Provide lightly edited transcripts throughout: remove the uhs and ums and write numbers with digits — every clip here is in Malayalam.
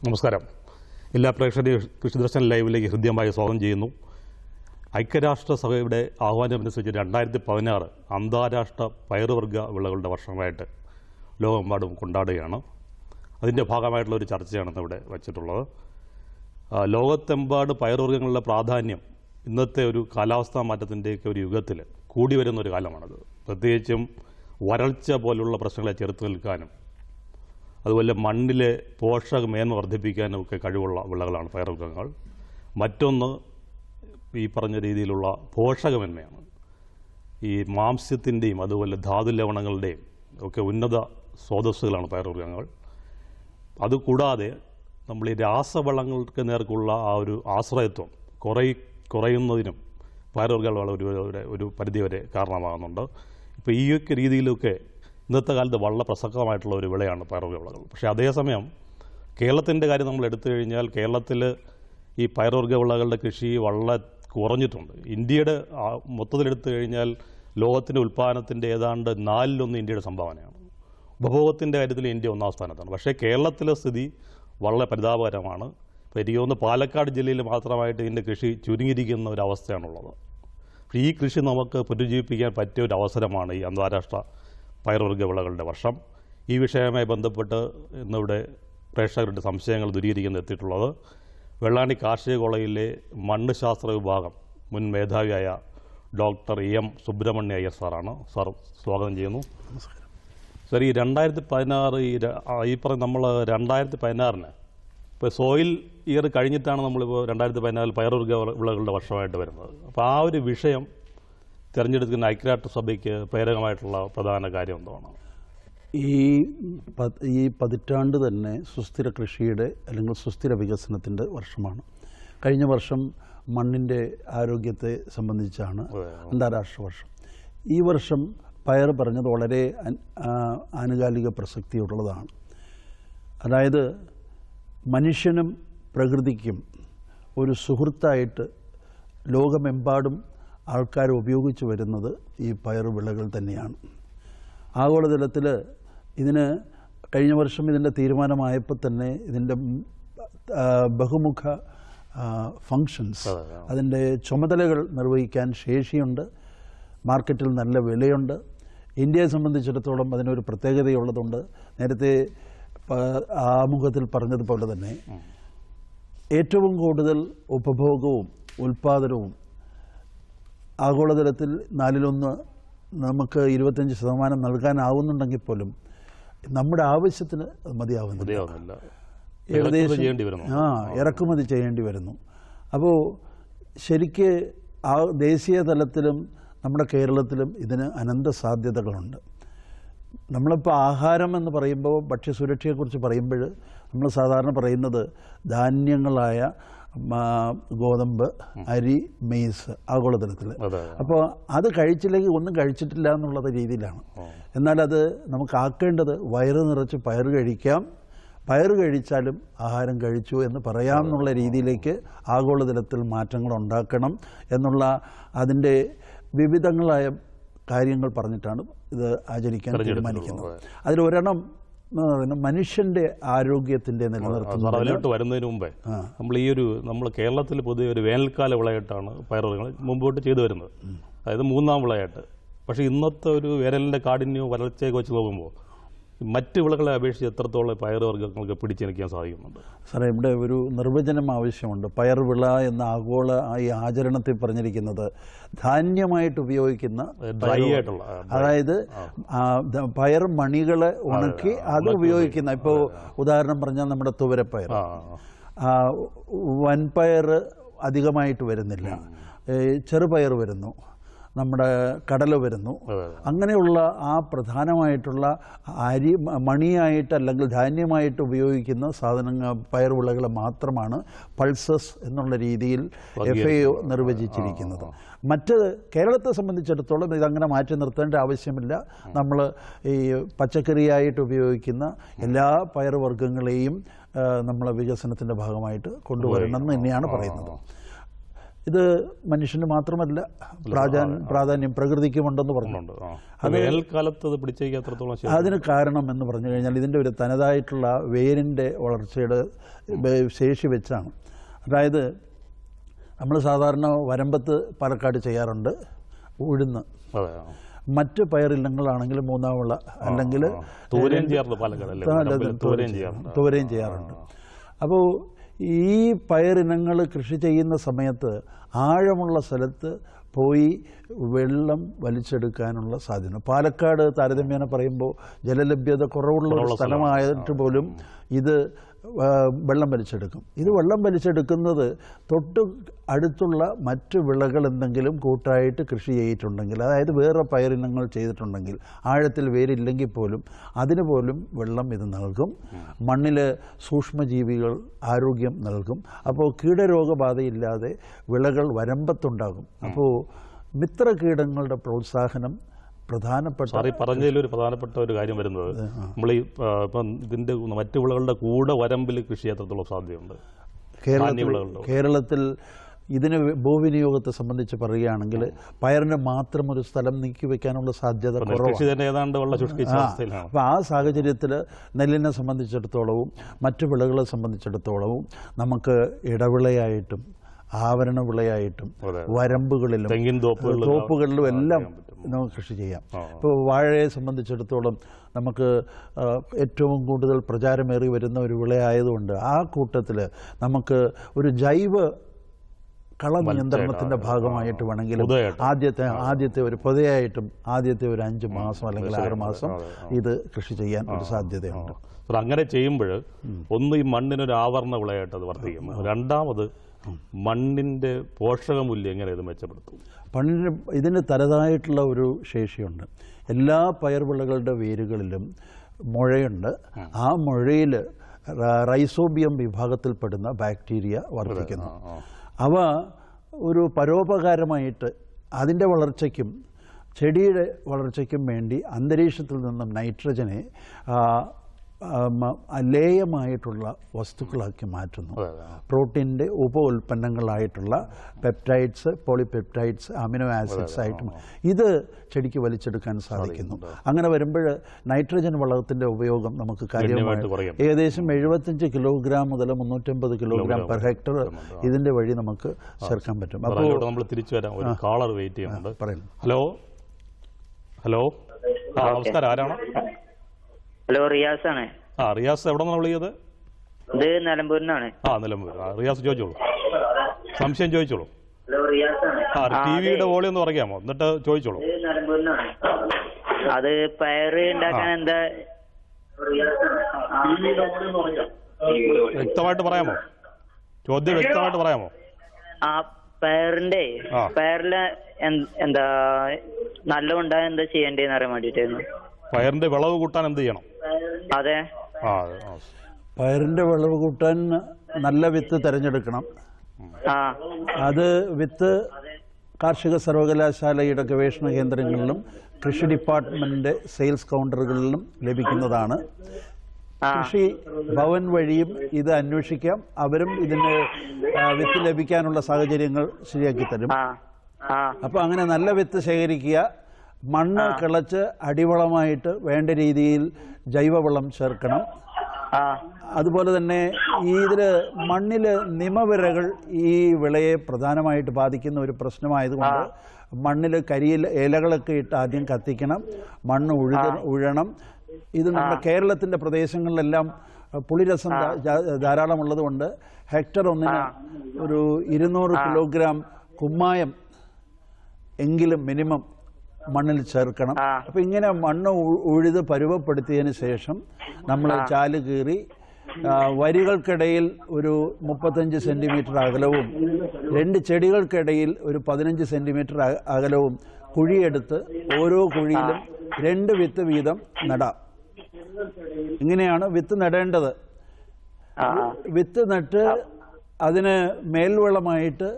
നമസ്കാരം. എല്ലാ പ്രേക്ഷകരെയും കൃഷിദർശൻ ലൈവിലേക്ക് ഹൃദ്യമായി സ്വാഗതം ചെയ്യുന്നു. ഐക്യരാഷ്ട്രസഭയുടെ ആഹ്വാനമനുസരിച്ച് 2016 അന്താരാഷ്ട്ര പയറുവർഗ്ഗ വിളകളുടെ വർഷമായിട്ട് ലോകമെമ്പാടും കൊണ്ടാടുകയാണ്. അതിൻ്റെ ഭാഗമായിട്ടുള്ള ഒരു ചർച്ചയാണ് ഇവിടെ വച്ചിട്ടുള്ളത്. ലോകത്തെമ്പാട് പയറുവർഗ്ഗങ്ങളുടെ പ്രാധാന്യം ഇന്നത്തെ ഒരു കാലാവസ്ഥാ മാറ്റത്തിൻ്റെയൊക്കെ ഒരു യുഗത്തിൽ കൂടി വരുന്നൊരു കാലമാണത്. പ്രത്യേകിച്ചും വരൾച്ച പോലുള്ള പ്രശ്നങ്ങളെ ചെറുത്തു നിൽക്കാനും അതുപോലെ മണ്ണിലെ പോഷകമേന്മ വർദ്ധിപ്പിക്കാനും ഒക്കെ കഴിവുള്ള വിളകളാണ് പയറുവർഗ്ഗങ്ങൾ. മറ്റൊന്ന് ഈ പറഞ്ഞ രീതിയിലുള്ള പോഷകമേന്മയാണ്. ഈ മാംസ്യത്തിൻ്റെയും അതുപോലെ ധാതു ലവണങ്ങളുടെയും ഒക്കെ ഉന്നത സ്രോതസ്സുകളാണ് പയറുവർഗ്ഗങ്ങൾ. അതുകൂടാതെ നമ്മൾ ഈ രാസവളങ്ങൾക്ക് നേർക്കുള്ള ആ ഒരു ആശ്രയത്വം കുറയുന്നതിനും പയറുവർഗ്ഗങ്ങൾ ഒരു പരിധിവരെ കാരണമാകുന്നുണ്ട്. ഇപ്പോൾ ഈ ഒക്കെ രീതിയിലൊക്കെ ഇന്നത്തെ കാലത്ത് വളരെ പ്രസക്തമായിട്ടുള്ള ഒരു വിളയാണ് പയറുവർഗ്ഗ വിളകൾ. പക്ഷേ അതേസമയം കേരളത്തിൻ്റെ കാര്യം നമ്മൾ എടുത്തു കഴിഞ്ഞാൽ കേരളത്തിൽ ഈ പയറുവർഗ്ഗ വിളകളുടെ കൃഷി വളരെ കുറഞ്ഞിട്ടുണ്ട്. ഇന്ത്യയുടെ മൊത്തത്തിലെടുത്തു കഴിഞ്ഞാൽ ലോകത്തിൻ്റെ ഉൽപ്പാദനത്തിൻ്റെ ഏതാണ്ട് 4/1 ഇന്ത്യയുടെ സംഭാവനയാണ്. ഉപഭോഗത്തിൻ്റെ കാര്യത്തിൽ ഇന്ത്യ 1ാം സ്ഥാനത്താണ്. പക്ഷേ കേരളത്തിലെ സ്ഥിതി വളരെ പരിതാപകരമാണ്. ഇപ്പോൾ എനിക്ക് തോന്നുന്നു പാലക്കാട് ജില്ലയിൽ മാത്രമായിട്ട് ഇതിൻ്റെ കൃഷി ചുരുങ്ങിയിരിക്കുന്ന ഒരു അവസ്ഥയാണുള്ളത്. ഈ കൃഷി നമുക്ക് പുനരുജ്ജീവിപ്പിക്കാൻ പറ്റിയ ഒരു അവസരമാണ് ഈ അന്താരാഷ്ട്ര പയറുവർഗ്ഗ വിളകളുടെ വർഷം. ഈ വിഷയവുമായി ബന്ധപ്പെട്ട് ഇന്നിവിടെ പ്രേക്ഷകരുടെ സംശയങ്ങൾ ദൂരീകരിക്കുന്ന എത്തിയിട്ടുള്ളത് വെള്ളാണി കാർഷിക കോളേജിലെ മണ്ണ് ശാസ്ത്ര വിഭാഗം മുൻ മേധാവിയായ ഡോക്ടർ എം സുബ്രഹ്മണ്യ അയ്യർ സാറാണ്. സാർ സ്വാഗതം ചെയ്യുന്നു. സാർ, ഈ 2016 ഈ പറഞ്ഞ നമ്മൾ 2016 ഇപ്പോൾ സോയിൽ ഇയർ കഴിഞ്ഞിട്ടാണ് നമ്മളിപ്പോൾ 2014 പയറുവർഗ്ഗ വിളകളുടെ വർഷമായിട്ട് വരുന്നത്. അപ്പോൾ ആ ഒരു വിഷയം തിരഞ്ഞെടുക്കുന്ന ഐക്യരാഷ്ട്രസഭയ്ക്ക് പ്രേരകമായിട്ടുള്ള പ്രധാന കാര്യം എന്താണ്? ഈ പതിറ്റാണ്ട് തന്നെ സുസ്ഥിര കൃഷിയുടെ അല്ലെങ്കിൽ സുസ്ഥിര വികസനത്തിൻ്റെ വർഷമാണ്. കഴിഞ്ഞ വർഷം മണ്ണിൻ്റെ ആരോഗ്യത്തെ സംബന്ധിച്ചാണ് അന്താരാഷ്ട്ര വർഷം. ഈ വർഷം പയർ പറഞ്ഞത് വളരെ ആനുകാലിക പ്രസക്തിയുള്ളതാണ്. അതായത് മനുഷ്യനും പ്രകൃതിക്കും ഒരു സുഹൃത്തായിട്ട് ലോകമെമ്പാടും ആൾക്കാർ ഉപയോഗിച്ച് വരുന്നത് ഈ പയറുവിളകൾ തന്നെയാണ്. ആഗോളതലത്തിൽ ഇതിന് കഴിഞ്ഞ വർഷം ഇതിൻ്റെ തീരുമാനമായപ്പോൾ തന്നെ ഇതിൻ്റെ ബഹുമുഖ ഫങ്ഷൻസ്, അതിൻ്റെ ചുമതലകൾ നിർവഹിക്കാൻ ശേഷിയുണ്ട്. മാർക്കറ്റിൽ നല്ല വിലയുണ്ട്. ഇന്ത്യയെ സംബന്ധിച്ചിടത്തോളം അതിനൊരു പ്രത്യേകതയുള്ളതുണ്ട്. നേരത്തെ ആമുഖത്തിൽ പറഞ്ഞതുപോലെ തന്നെ ഏറ്റവും കൂടുതൽ ഉപഭോഗവും ഉൽപ്പാദനവും ആഗോളതലത്തിൽ 4/1 നമുക്ക് 25% നൽകാനാവുന്നുണ്ടെങ്കിൽ പോലും നമ്മുടെ ആവശ്യത്തിന് മതിയാവുന്നില്ല. ഏകദേശം ഇറക്കുമതി ചെയ്യേണ്ടി വരുന്നു. അപ്പോൾ ശരിക്ക് ആ ദേശീയ തലത്തിലും നമ്മുടെ കേരളത്തിലും ഇതിന് അനന്ത സാധ്യതകളുണ്ട്. നമ്മളിപ്പോൾ ആഹാരം എന്ന് പറയുമ്പോൾ ഭക്ഷ്യസുരക്ഷയെക്കുറിച്ച് പറയുമ്പോൾ നമ്മൾ സാധാരണ പറയുന്നത് ധാന്യങ്ങളായ ഗോതമ്പ്, അരി, മെയ്സ് ആഗോളതലത്തിൽ. അപ്പോൾ അത് കഴിച്ചില്ലെങ്കിൽ ഒന്നും കഴിച്ചിട്ടില്ല എന്നുള്ള രീതിയിലാണ്. എന്നാൽ അത് നമുക്ക് ആക്കേണ്ടത് വയറ് നിറച്ച് പയർ കഴിക്കാം, പയർ കഴിച്ചാലും ആഹാരം കഴിച്ചു എന്ന് പറയാം എന്നുള്ള രീതിയിലേക്ക് ആഗോളതലത്തിൽ മാറ്റങ്ങൾ ഉണ്ടാക്കണം എന്നുള്ള അതിൻ്റെ വിവിധങ്ങളായ കാര്യങ്ങൾ പറഞ്ഞിട്ടാണ് ഇത് ആചരിക്കാൻ തീരുമാനിക്കുന്നത്. അതിലൊരെണ്ണം മനുഷ്യന്റെ ആരോഗ്യത്തിന്റെ നിലനിർത്തുന്നതിലോട്ട് വരുന്നതിന് മുമ്പേ നമ്മൾ കേരളത്തിൽ പൊതുവെ ഒരു വേനൽക്കാല വിളയായിട്ടാണ് പയറുവർഗ്ഗങ്ങൾ മുമ്പോട്ട് ചെയ്തു വരുന്നത്. അതായത് 3ാം വിളയായിട്ട്. പക്ഷേ ഇന്നത്തെ ഒരു വേനലിൻ്റെ കാഠിന്യവും വരൾച്ചയൊക്കെ വെച്ച് നോക്കുമ്പോൾ മറ്റ് വിളകളെ അപേക്ഷിച്ച് എത്രത്തോളം പയറുവർഗ്ഗങ്ങൾക്ക് പിടിച്ചെനിക്കാൻ സാധിക്കുന്നുണ്ട്? സാറേ, ഇവിടെ ഒരു നിർവചനം ആവശ്യമുണ്ട്. പയർവിള എന്ന ആഗോള ഈ ആചരണത്തിൽ പറഞ്ഞിരിക്കുന്നത് ധാന്യമായിട്ട് ഉപയോഗിക്കുന്ന ഡ്രൈ ആയിട്ടുള്ള, അതായത് പയർ മണികളെ ഉണക്കി അത് ഉപയോഗിക്കുന്ന, ഇപ്പോൾ ഉദാഹരണം പറഞ്ഞാൽ നമ്മുടെ തുവരപ്പയർ, വൻപയർ അധികമായിട്ട് വരുന്നില്ല, ചെറുപയർ വരുന്നു, നമ്മുടെ കടല വരുന്നു. അങ്ങനെയുള്ള ആ പ്രധാനമായിട്ടുള്ള അരി മണിയായിട്ട് അല്ലെങ്കിൽ ധാന്യമായിട്ട് ഉപയോഗിക്കുന്ന സാധനങ്ങൾ പയർവിളകൾ മാത്രമാണ് പൾസസ് എന്നുള്ള രീതിയിൽ FAO നിർവചിച്ചിരിക്കുന്നത്. മറ്റ് കേരളത്തെ സംബന്ധിച്ചിടത്തോളം ഇതങ്ങനെ മാറ്റി നിർത്തേണ്ട ആവശ്യമില്ല. നമ്മൾ ഈ പച്ചക്കറിയായിട്ട് ഉപയോഗിക്കുന്ന എല്ലാ പയറുവർഗ്ഗങ്ങളെയും നമ്മളെ വികസനത്തിൻ്റെ ഭാഗമായിട്ട് കൊണ്ടുവരണം എന്ന് തന്നെയാണ് പറയുന്നത്. ഇത് മനുഷ്യന് മാത്രമല്ല പ്രാധാന്യം പ്രകൃതിക്കുമുണ്ടെന്ന് പറഞ്ഞിട്ടുണ്ട്. അതിന് കാരണം എന്ന് പറഞ്ഞു കഴിഞ്ഞാൽ ഇതിൻ്റെ ഒരു തനതായിട്ടുള്ള വേരിൻ്റെ വളർച്ചയുടെ ശേഷി വെച്ചാണ്. അതായത് നമ്മൾ സാധാരണ വരമ്പത്ത് പാലക്കാട് ചെയ്യാറുണ്ട് ഉഴുന്ന്, മറ്റ് പയറിനങ്ങളാണെങ്കിൽ മൂന്നാം വിള അല്ലെങ്കിൽ തോരയും ചെയ്യാറുണ്ട്. അപ്പോൾ ഈ പയറിനങ്ങൾ കൃഷി ചെയ്യുന്ന സമയത്ത് ആഴമുള്ള സ്ഥലത്ത് പോയി വെള്ളം വലിച്ചെടുക്കാനുള്ള സാധ്യത. പാലക്കാട് താരതമ്യേന പറയുമ്പോൾ ജലലഭ്യത കുറവുള്ള ഒരു സ്ഥലമായിട്ട് പോലും ഇത് വെള്ളം വലിച്ചെടുക്കും. ഇത് വെള്ളം വലിച്ചെടുക്കുന്നത് തൊട്ട് അടുത്തുള്ള മറ്റ് വിളകൾ എന്തെങ്കിലും കൂട്ടായിട്ട് കൃഷി ചെയ്തിട്ടുണ്ടെങ്കിൽ, അതായത് വേറെ പയറിനങ്ങൾ ചെയ്തിട്ടുണ്ടെങ്കിൽ, ആഴത്തിൽ വേരില്ലെങ്കിൽ പോലും അതിന് പോലും വെള്ളം ഇത് നൽകും. മണ്ണിൽ സൂക്ഷ്മജീവികൾ ആരോഗ്യം നൽകും. അപ്പോൾ കീടരോഗബാധയില്ലാതെ വിളകൾ വരമ്പത്തുണ്ടാകും. അപ്പോൾ മിത്രകീടങ്ങളുടെ പ്രോത്സാഹനം പ്രധാനപ്പെട്ട പറഞ്ഞതിലൊരു പ്രധാനപ്പെട്ട ഒരു കാര്യം വരുന്നത്, നമ്മൾ ഈ ഇപ്പം ഇതിൻ്റെ മറ്റു വിളകളുടെ കൂടെ വരമ്പിൽ കൃഷി എത്രത്തോളം സാധ്യതയുണ്ട്? കേരളത്തിൽ ഇതിന് ഭൂവിനിയോഗത്തെ സംബന്ധിച്ച് പറയുകയാണെങ്കിൽ പയറിന് മാത്രം ഒരു സ്ഥലം നീക്കി വെക്കാനുള്ള സാധ്യത കുറവാണ്. അപ്പോൾ ആ സാഹചര്യത്തിൽ നെല്ലിനെ സംബന്ധിച്ചിടത്തോളവും മറ്റു വിളകളെ സംബന്ധിച്ചിടത്തോളവും നമുക്ക് ഇടവിളയായിട്ടും ആവരണ വിളയായിട്ടും വരമ്പുകളിലും തോപ്പുകളിലും എല്ലാം നമുക്ക് കൃഷി ചെയ്യാം. ഇപ്പോൾ വാഴയെ സംബന്ധിച്ചിടത്തോളം നമുക്ക് ഏറ്റവും കൂടുതൽ പ്രചാരമേറി വരുന്ന ഒരു വിളയായതുകൊണ്ട് ആ കൂട്ടത്തിൽ നമുക്ക് ഒരു ജൈവ കള നിയന്ത്രണത്തിൻ്റെ ഭാഗമായിട്ട് വേണമെങ്കിലും ആദ്യത്തെ ഒരു പൊതയായിട്ടും ആദ്യത്തെ ഒരു 5 മാസം അല്ലെങ്കിൽ 6 മാസം ഇത് കൃഷി ചെയ്യാൻ ഒരു സാധ്യതയുണ്ട്. അങ്ങനെ ചെയ്യുമ്പോൾ ഒന്ന് ഈ മണ്ണിനൊരു ആവരണ വിളയായിട്ട് അത് വർദ്ധിക്കും. രണ്ടാമത് മണ്ണിൻ്റെ പോഷകമൂല്യം എങ്ങനെ ഇത് മെച്ചപ്പെടുത്തും? മണ്ണിന് ഇതിന് തനതായിട്ടുള്ള ഒരു ശേഷിയുണ്ട്. എല്ലാ പയർവിളകളുടെ വേരുകളിലും മുഴയുണ്ട്. ആ മുഴയിൽ റൈസോബിയം വിഭാഗത്തിൽപ്പെടുന്ന ബാക്ടീരിയ വർദ്ധിക്കുന്നു. അവ ഒരു പരോപകാരമായിട്ട് അതിൻ്റെ വളർച്ചയ്ക്കും ചെടിയുടെ വളർച്ചയ്ക്കും വേണ്ടി അന്തരീക്ഷത്തിൽ നിന്നും നൈട്രജനെ ലേയമായിട്ടുള്ള വസ്തുക്കളാക്കി മാറ്റുന്നു. പ്രോട്ടീൻ്റെ ഉപ ഉൽപ്പന്നങ്ങളായിട്ടുള്ള പെപ്റ്റൈഡ്സ്, പോളിപെപ്റ്റൈഡ്സ്, അമിനോ ആസിഡ്സ് ആയിട്ടും ഇത് ചെടിക്ക് വലിച്ചെടുക്കാൻ സാധിക്കുന്നു. അങ്ങനെ വരുമ്പോൾ നൈട്രജൻ വളത്തിൻ്റെ ഉപയോഗം നമുക്ക് കാര്യമായിട്ട് ഏകദേശം 75 കിലോഗ്രാം മുതൽ 350 കിലോഗ്രാം പെർ ഹെക്ടർ ഇതിൻ്റെ വഴി നമുക്ക് ചേർക്കാൻ പറ്റും. അപ്പോൾ നമ്മൾ തിരിച്ചു വരാം. ഒരു കാളർ വെയിറ്റ് ചെയ്യുന്നുണ്ട്. പറയുന്നു. ഹലോ ഹലോ നമസ്കാരം, ആരാണ്? ഹലോ, റിയാസ് ആണ്. റിയാസ് എവിടെ നിന്നാണ് വിളിയത്? ഇത് നിലമ്പൂരിനാണ്. നിലമ്പൂർ. റിയാസ് ചോദിച്ചോളൂ, സംശയം ചോദിച്ചോളൂ. ടിവിയുടെ വോളിയം ഒന്ന് പറയാമോ, എന്നിട്ട് ചോദിച്ചോളൂ. അത് പയറ് ഉണ്ടാക്കാൻ എന്താ വ്യക്തമായിട്ട് പറയാമോ? ചോദ്യം വ്യക്തമായിട്ട് പറയാമോ? പയറിലെ എന്താ നല്ല ഉണ്ടാകാൻ എന്താ ചെയ്യേണ്ടതെന്ന് അറിയാൻ വേണ്ടിട്ടായിരുന്നു. പയറിന്റെ വിളവ് കൂട്ടാൻ എന്ത് ചെയ്യണം? അതെ, പയറിന്റെ വിളവ് കൂട്ടാൻ നല്ല വിത്ത് തിരഞ്ഞെടുക്കണം. അത് വിത്ത് കാർഷിക സർവകലാശാലയുടെ ഗവേഷണ കേന്ദ്രങ്ങളിലും കൃഷി ഡിപ്പാർട്ട്മെന്റിന്റെ സെയിൽസ് കൗണ്ടറുകളിലും ലഭിക്കുന്നതാണ്. കൃഷി ഭവൻ വഴിയും ഇത് അന്വേഷിക്കാം. അവരും ഇതിന് വിത്ത് ലഭിക്കാനുള്ള സാഹചര്യങ്ങൾ ശരിയാക്കി തരും. അപ്പോൾ അങ്ങനെ നല്ല വിത്ത് ശേഖരിക്കുക. മണ്ണ് കിളച്ച് അടിവളമായിട്ട് വേണ്ട രീതിയിൽ ജൈവവളം ചേർക്കണം. അതുപോലെ തന്നെ ഇതിൽ മണ്ണിൽ നിമവിരകൾ ഈ വിളയെ പ്രധാനമായിട്ട് ബാധിക്കുന്ന ഒരു പ്രശ്നമായതുകൊണ്ട് മണ്ണിൽ കരിയില ഇലകളൊക്കെ ഇട്ട് ആദ്യം കത്തിക്കണം. മണ്ണ് ഉഴണം. ഇത് നമ്മുടെ കേരളത്തിന്റെ പ്രദേശങ്ങളിലെല്ലാം പുളിരസം ധാരാളമുള്ളത് കൊണ്ട് ഹെക്ടർ ഒന്നിന് ഒരു 200 കിലോഗ്രാം കുമ്മായം എങ്കിലും മിനിമം മണ്ണിൽ ചേർക്കണം. അപ്പൊ ഇങ്ങനെ മണ്ണ് ഉഴുത് പരുവപ്പെടുത്തിയതിന് ശേഷം നമ്മൾ ചാല് കീറി വരികൾക്കിടയിൽ ഒരു 35 സെന്റിമീറ്റർ അകലവും 2 ചെടികൾക്കിടയിൽ ഒരു 15 സെന്റിമീറ്റർ അകലവും കുഴിയെടുത്ത് ഓരോ കുഴിയിലും 2 വിത്ത് വീതം നടാം. ഇങ്ങനെയാണ് വിത്ത് നടേണ്ടത്. വിത്ത് നട്ട് അതിന് മേൽവളമായിട്ട്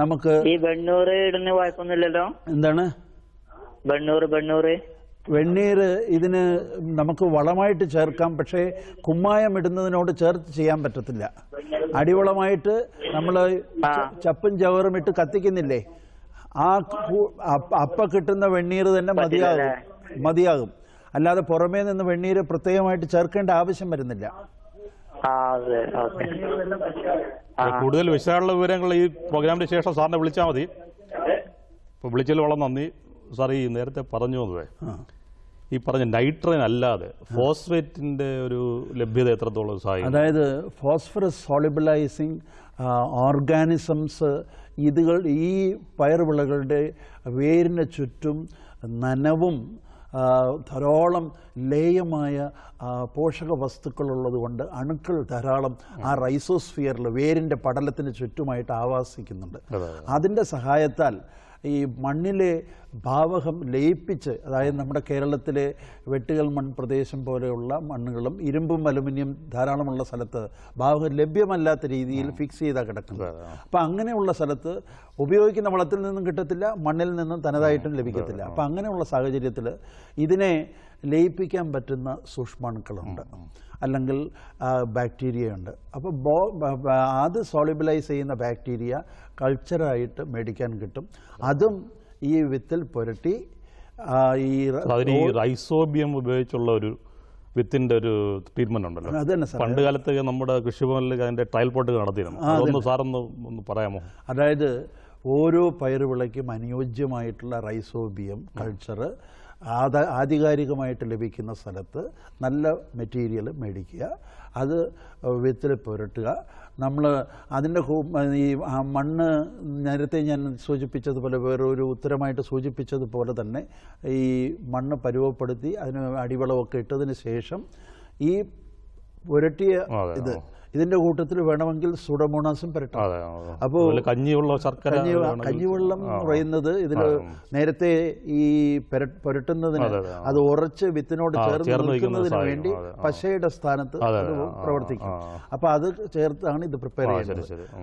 നമുക്ക് ഈ വെണ്ണൂറ് ഇടുന്ന കുഴപ്പമൊന്നുമില്ലല്ലോ. എന്താണ് വെണ്ണീർ? ഇതിന് നമുക്ക് വളമായിട്ട് ചേർക്കാം, പക്ഷേ കുമ്മായം ഇടുന്നതിനോട് ചേർത്ത് ചെയ്യാൻ പറ്റത്തില്ല. അടിവളമായിട്ട് നമ്മൾ ചപ്പും ചവറും ഇട്ട് കത്തിക്കുന്നില്ലേ, അപ്പ കിട്ടുന്ന വെണ്ണീർ തന്നെ മതിയാകും. അല്ലാതെ പുറമേ നിന്ന് വെണ്ണീർ പ്രത്യേകമായിട്ട് ചേർക്കേണ്ട ആവശ്യം വരുന്നില്ല. കൂടുതൽ വിശദമുള്ള വിവരങ്ങൾ ഈ പ്രോഗ്രാമിന് ശേഷം സാറിനെ വിളിച്ചാൽ മതി. ഇപ്പോൾ വിളിച്ചതിൽ വളരെ നന്ദി സാർ. ഈ നേരത്തെ പറഞ്ഞു വന്നതേ, ഈ പറഞ്ഞ നൈട്രജൻ അല്ലാതെ ഫോസ്ഫേറ്റിന്റെ ഒരു ലഭ്യത എത്രത്തോളം സഹായിക്കും? അതായത് ഫോസ്ഫറസ് സോളിബിളൈസിങ് ഓർഗാനിസംസ് ഈ പയറുവിളകളുടെ വേരിന് ചുറ്റും നനവും ധാരാളം ലേയമായ പോഷക വസ്തുക്കളുള്ളത് കൊണ്ട് അണുക്കൾ ധാരാളം ആ റൈസോസ്ഫിയറിൽ വേരിൻ്റെ പടലത്തിന് ചുറ്റുമായിട്ട് ആവാസിക്കുന്നുണ്ട്. അതിൻ്റെ സഹായത്താൽ ഈ മണ്ണിലെ ഭാവകം ലയിപ്പിച്ച്, അതായത് നമ്മുടെ കേരളത്തിലെ വെട്ടുകൽ മൺപ്രദേശം പോലെയുള്ള മണ്ണുകളും ഇരുമ്പും അലുമിനിയം ധാരാളമുള്ള സ്ഥലത്ത് ഭാവകം ലഭ്യമല്ലാത്ത രീതിയിൽ ഫിക്സ് ചെയ്താൽ കിടക്കുന്നത്. അപ്പം അങ്ങനെയുള്ള സ്ഥലത്ത് ഉപയോഗിക്കുന്ന വളത്തിൽ നിന്നും കിട്ടത്തില്ല, മണ്ണിൽ നിന്നും തനതായിട്ടും ലഭിക്കത്തില്ല. അപ്പം അങ്ങനെയുള്ള സാഹചര്യത്തിൽ ഇതിനെ ലയിപ്പിക്കാൻ പറ്റുന്ന സൂക്ഷ്മാണുക്കളുണ്ട്, അല്ലെങ്കിൽ ബാക്ടീരിയയുണ്ട്. അപ്പോൾ അത് സോളിബിളൈസ് ചെയ്യുന്ന ബാക്ടീരിയ കൾച്ചറായിട്ട് മേടിക്കാൻ കിട്ടും. അതും ഈ വിത്തിൽ പുരട്ടി ഈ റൈസോബിയം ഉപയോഗിച്ചുള്ള ഒരു വിത്തിന്റെ ഒരു ട്രീറ്റ്മെന്റ് ഉണ്ടല്ലോ, അതന്നെ പണ്ട് കാലത്ത് നമ്മുടെ കൃഷിഭവനിൽ അതിന്റെ ട്രയൽ പോട്ട് നടത്തിയിരുന്നു. അതൊന്ന് സാറൊന്ന് പറയാമോ? അതായത് ഓരോ പയറുവിളയ്ക്കും അനുയോജ്യമായിട്ടുള്ള റൈസോബിയം കൾച്ചർ ആധികാരികമായിട്ട് ലഭിക്കുന്ന സ്ഥലത്ത് നല്ല മെറ്റീരിയൽ മേടിക്കുക, അത് വിത്തിൽ പുരട്ടുക. നമ്മൾ അതിൻ്റെ ഈ മണ്ണ് നേരത്തെ ഞാൻ സൂചിപ്പിച്ചതുപോലെ, വേറൊരു ഉത്തരമായിട്ട് സൂചിപ്പിച്ചതുപോലെ തന്നെ ഈ മണ്ണ് പരുവപ്പെടുത്തി അതിന് അടിവളമൊക്കെ ഇട്ടതിന് ശേഷം ഈ പുരട്ടിയ ഇതിന്റെ കൂട്ടത്തിൽ വേണമെങ്കിൽ സുഡമോണാസും പുരട്ടാം. അപ്പോൾ കഞ്ഞിവെള്ളം പറയുന്നത് ഇതിൽ നേരത്തെ ഈ പുരട്ടുന്നതിന് അത് ഉറച്ച് വിത്തിനോട് ചേർന്ന് നിൽക്കുന്നതിന് വേണ്ടി പശയുടെ സ്ഥാനത്ത് പ്രവർത്തിക്കും. അപ്പൊ അത് ചേർത്താണ് ഇത് പ്രിപ്പയർ ചെയ്യുന്നത്.